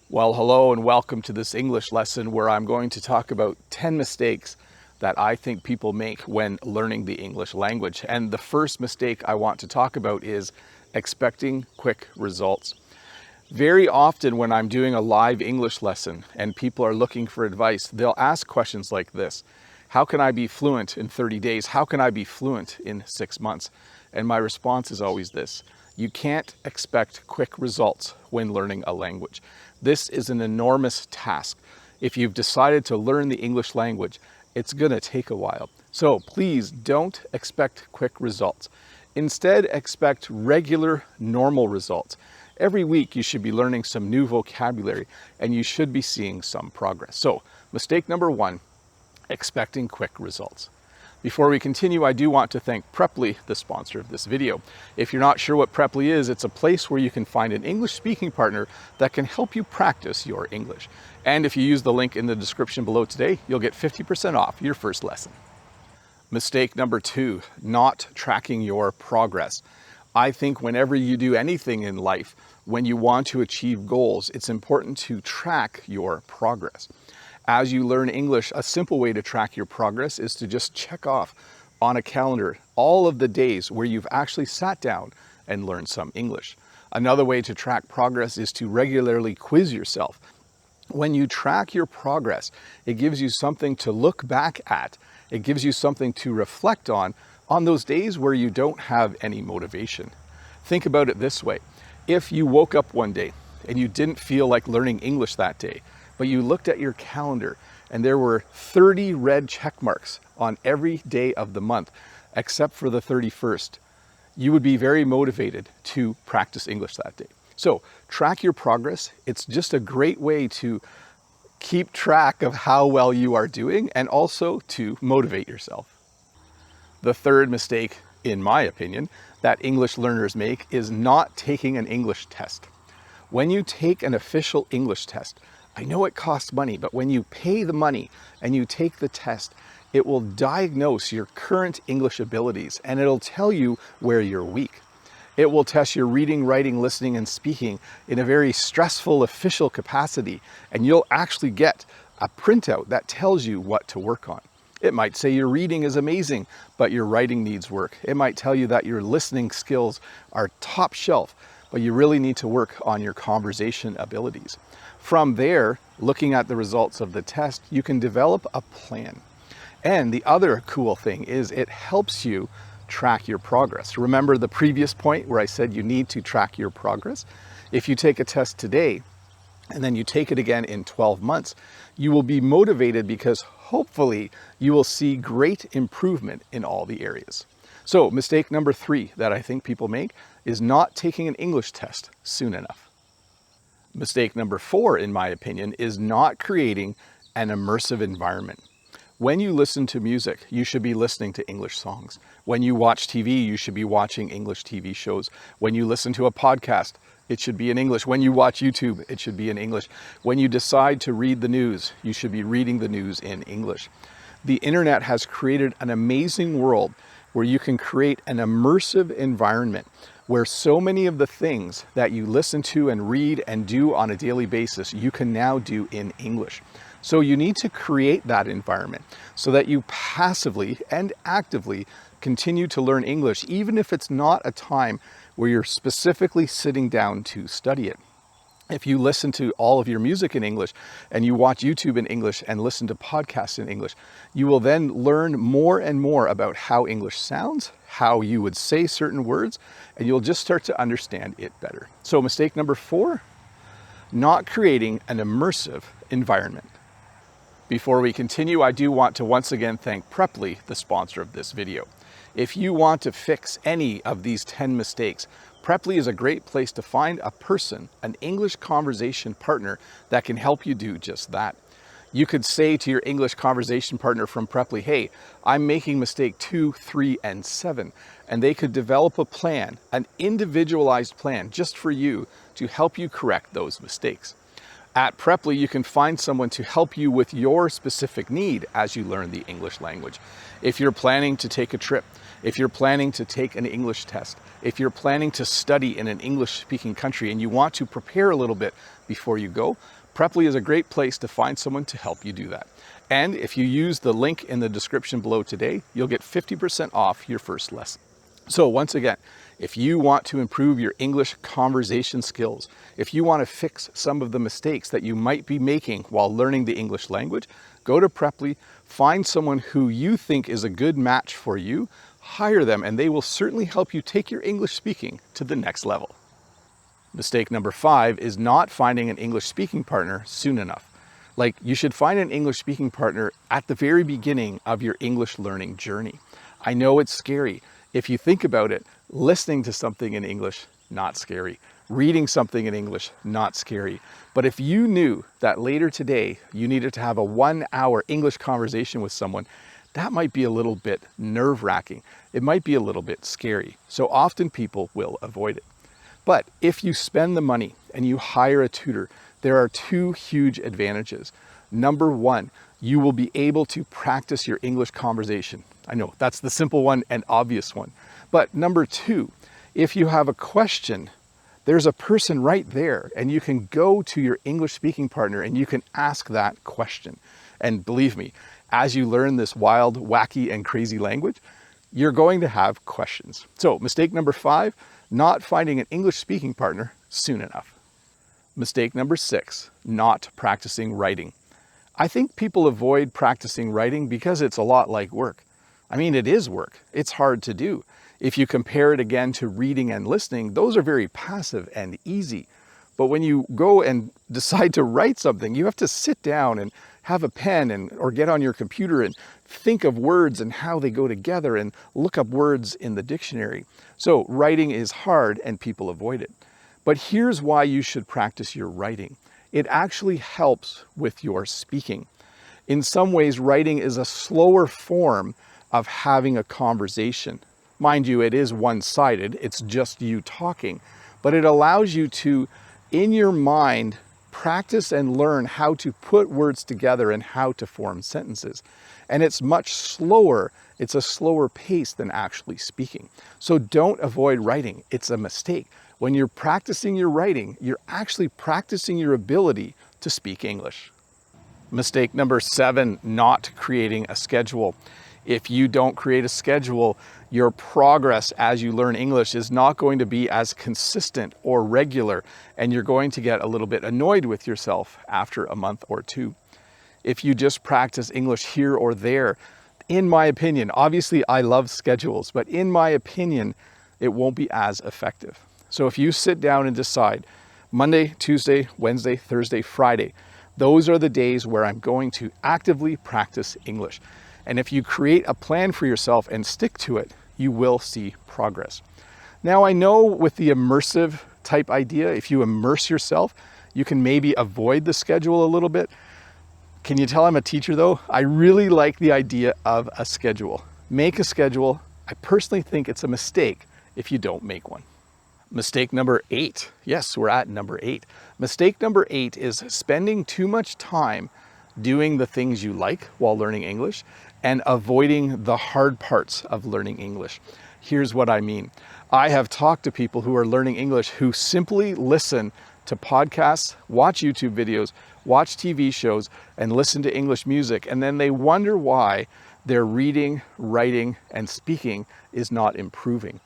Well, hello and welcome to this English lesson where I'm going to talk about 10 mistakes that I think people make when learning the English language. And the first mistake I want to talk about is expecting quick results. Very often when I'm doing a live English lesson and people are looking for advice, they'll ask questions like this. How can I be fluent in 30 days? How can I be fluent in 6 months? And my response is always this. You can't expect quick results when learning a language. This is an enormous task. If you've decided to learn the English language, it's going to take a while. So please don't expect quick results. Instead, expect regular, normal results. Every week you should be learning some new vocabulary and you should be seeing some progress. So, mistake number 1, expecting quick results. Before we continue, I do want to thank Preply, the sponsor of this video. If you're not sure what Preply is, it's a place where you can find an English-speaking partner that can help you practice your English. And if you use the link in the description below today, you'll get 50% off your first lesson. Mistake number 2, not tracking your progress. I think whenever you do anything in life, when you want to achieve goals, it's important to track your progress. As you learn English, a simple way to track your progress is to just check off on a calendar all of the days where you've actually sat down and learned some English. Another way to track progress is to regularly quiz yourself. When you track your progress, it gives you something to look back at. It gives you something to reflect on those days where you don't have any motivation. Think about it this way. If you woke up one day and you didn't feel like learning English that day, but you looked at your calendar and there were 30 red check marks on every day of the month, except for the 31st, you would be very motivated to practice English that day. So track your progress. It's just a great way to keep track of how well you are doing and also to motivate yourself. The third mistake, in my opinion, that English learners make is not taking an English test. When you take an official English test, I know it costs money, but when you pay the money and you take the test, it will diagnose your current English abilities and it'll tell you where you're weak. It will test your reading, writing, listening, and speaking in a very stressful official capacity, and you'll actually get a printout that tells you what to work on. It might say your reading is amazing, but your writing needs work. It might tell you that your listening skills are top shelf, but you really need to work on your conversation abilities. From there, looking at the results of the test, you can develop a plan. And the other cool thing is it helps you track your progress. Remember the previous point where I said you need to track your progress? If you take a test today and then you take it again in 12 months, you will be motivated because hopefully you will see great improvement in all the areas. So mistake number 3 that I think people make is not taking an English test soon enough. Mistake number 4, in my opinion, is not creating an immersive environment. When you listen to music, you should be listening to English songs. When you watch TV, you should be watching English TV shows. When you listen to a podcast, it should be in English. When you watch YouTube, it should be in English. When you decide to read the news, you should be reading the news in English. The internet has created an amazing world where you can create an immersive environment where so many of the things that you listen to and read and do on a daily basis, you can now do in English. So you need to create that environment so that you passively and actively continue to learn English, even if it's not a time where you're specifically sitting down to study it. If you listen to all of your music in English and you watch YouTube in English and listen to podcasts in English, you will then learn more and more about how English sounds, how you would say certain words, and you'll just start to understand it better. So mistake number 4, not creating an immersive environment. Before we continue, I do want to once again thank Preply, the sponsor of this video. If you want to fix any of these 10 mistakes, Preply is a great place to find a person, an English conversation partner that can help you do just that. You could say to your English conversation partner from Preply, hey, I'm making mistake 2, 3, and 7, and they could develop a plan, an individualized plan just for you to help you correct those mistakes. At Preply, you can find someone to help you with your specific need as you learn the English language. If you're planning to take a trip, if you're planning to take an English test, if you're planning to study in an English-speaking country and you want to prepare a little bit before you go, Preply is a great place to find someone to help you do that. And if you use the link in the description below today, you'll get 50% off your first lesson. So once again, if you want to improve your English conversation skills, if you want to fix some of the mistakes that you might be making while learning the English language, go to Preply, find someone who you think is a good match for you, hire them, and they will certainly help you take your English speaking to the next level. Mistake number 5 is not finding an English speaking partner soon enough. Like, you should find an English speaking partner at the very beginning of your English learning journey. I know it's scary. If you think about it, listening to something in English, not scary. Reading something in English, not scary. But if you knew that later today you needed to have a 1-hour English conversation with someone, that might be a little bit nerve-wracking. It might be a little bit scary. So often people will avoid it. But if you spend the money and you hire a tutor, there are 2 huge advantages. Number 1, you will be able to practice your English conversation. I know that's the simple one and obvious one. But number 2, if you have a question, there's a person right there and you can go to your English speaking partner and you can ask that question. And believe me, as you learn this wild, wacky, and crazy language, you're going to have questions. So mistake number 5, not finding an English speaking partner soon enough. Mistake number 6, not practicing writing. I think people avoid practicing writing because it's a lot like work. I mean, it is work. It's hard to do. If you compare it again to reading and listening, those are very passive and easy. But when you go and decide to write something, you have to sit down and have a pen or get on your computer and think of words and how they go together and look up words in the dictionary. So writing is hard and people avoid it. But here's why you should practice your writing. It actually helps with your speaking. In some ways, writing is a slower form of having a conversation. Mind you, it is one-sided, it's just you talking, but it allows you to, in your mind, practice and learn how to put words together and how to form sentences. And it's much slower, it's a slower pace than actually speaking. So don't avoid writing, it's a mistake. When you're practicing your writing, you're actually practicing your ability to speak English. Mistake number 7, not creating a schedule. If you don't create a schedule, your progress as you learn English is not going to be as consistent or regular, and you're going to get a little bit annoyed with yourself after a month or 2. If you just practice English here or there, in my opinion, obviously I love schedules, but in my opinion, it won't be as effective. So if you sit down and decide Monday, Tuesday, Wednesday, Thursday, Friday, those are the days where I'm going to actively practice English. And if you create a plan for yourself and stick to it, you will see progress. Now, I know with the immersive type idea, if you immerse yourself, you can maybe avoid the schedule a little bit. Can you tell I'm a teacher though? I really like the idea of a schedule. Make a schedule. I personally think it's a mistake if you don't make one. Mistake number 8. Yes, we're at number 8. Mistake number 8 is spending too much time doing the things you like while learning English and avoiding the hard parts of learning English. Here's what I mean. I have talked to people who are learning English who simply listen to podcasts, watch YouTube videos, watch TV shows, and listen to English music, and then they wonder why their reading, writing, and speaking is not improving.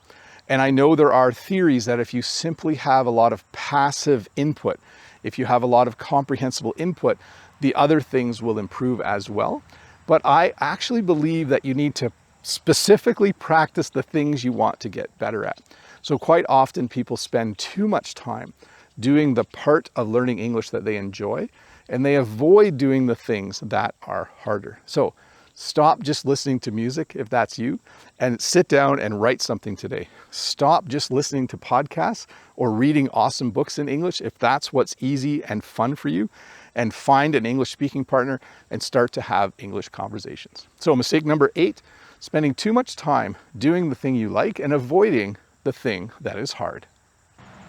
And I know there are theories that if you simply have a lot of passive input, if you have a lot of comprehensible input, the other things will improve as well. But I actually believe that you need to specifically practice the things you want to get better at. So quite often people spend too much time doing the part of learning English that they enjoy, and they avoid doing the things that are harder. So stop just listening to music if that's you, and sit down and write something today. Stop just listening to podcasts or reading awesome books in English if that's what's easy and fun for you, and find an English speaking partner and start to have English conversations. So mistake number 8, spending too much time doing the thing you like and avoiding the thing that is hard.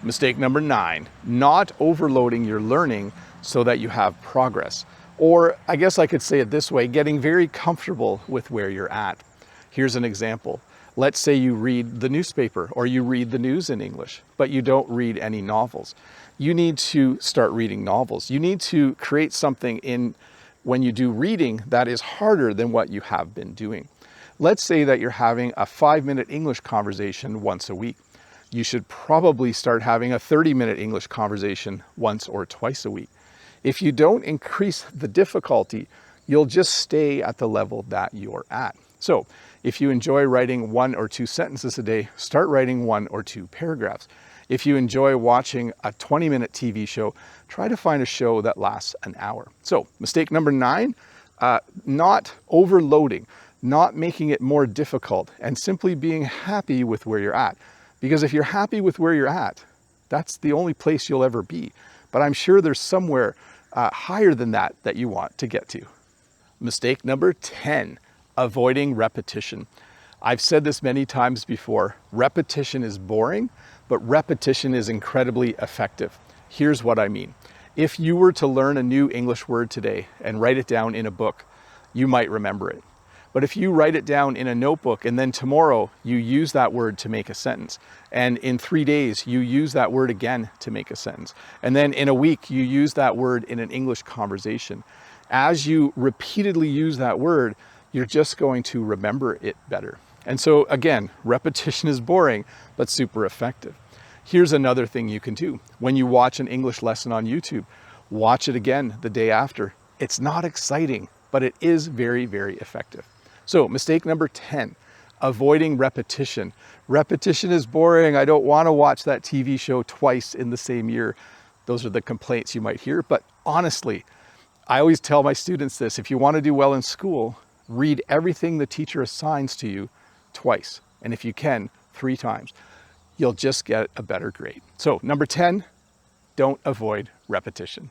Mistake number 9, not overloading your learning so that you have progress. Or I guess I could say it this way, getting very comfortable with where you're at. Here's an example. Let's say you read the newspaper or you read the news in English, but you don't read any novels. You need to start reading novels. You need to create something when you do reading that is harder than what you have been doing. Let's say that you're having a 5-minute English conversation once a week. You should probably start having a 30-minute English conversation once or twice a week. If you don't increase the difficulty, you'll just stay at the level that you're at. So if you enjoy writing 1 or 2 sentences a day, start writing 1 or 2 paragraphs. If you enjoy watching a 20-minute TV show, try to find a show that lasts an hour. So mistake number 9, not overloading, not making it more difficult, and simply being happy with where you're at. Because if you're happy with where you're at, that's the only place you'll ever be. But I'm sure there's somewhere higher than that you want to get to. Mistake number 10, avoiding repetition. I've said this many times before, repetition is boring, but repetition is incredibly effective. Here's what I mean. If you were to learn a new English word today and write it down in a book, you might remember it. But if you write it down in a notebook and then tomorrow you use that word to make a sentence, and in 3 days you use that word again to make a sentence, and then in a week you use that word in an English conversation, as you repeatedly use that word, you're just going to remember it better. And so again, repetition is boring, but super effective. Here's another thing you can do. When you watch an English lesson on YouTube, watch it again the day after. It's not exciting, but it is very, very effective. So mistake number 10, avoiding repetition. Repetition is boring. I don't want to watch that TV show twice in the same year. Those are the complaints you might hear. But honestly, I always tell my students this: if you want to do well in school, read everything the teacher assigns to you twice. And if you can, 3 times. You'll just get a better grade. So number 10, don't avoid repetition.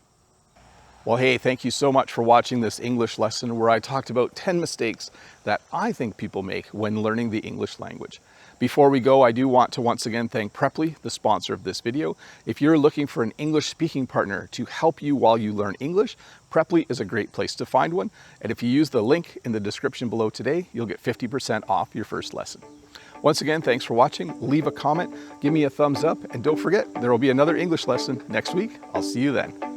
Well, hey, thank you so much for watching this English lesson where I talked about 10 mistakes that I think people make when learning the English language. Before we go, I do want to once again thank Preply, the sponsor of this video. If you're looking for an English speaking partner to help you while you learn English, Preply is a great place to find one. And if you use the link in the description below today, you'll get 50% off your first lesson. Once again, thanks for watching. Leave a comment, give me a thumbs up, and don't forget, there will be another English lesson next week. I'll see you then.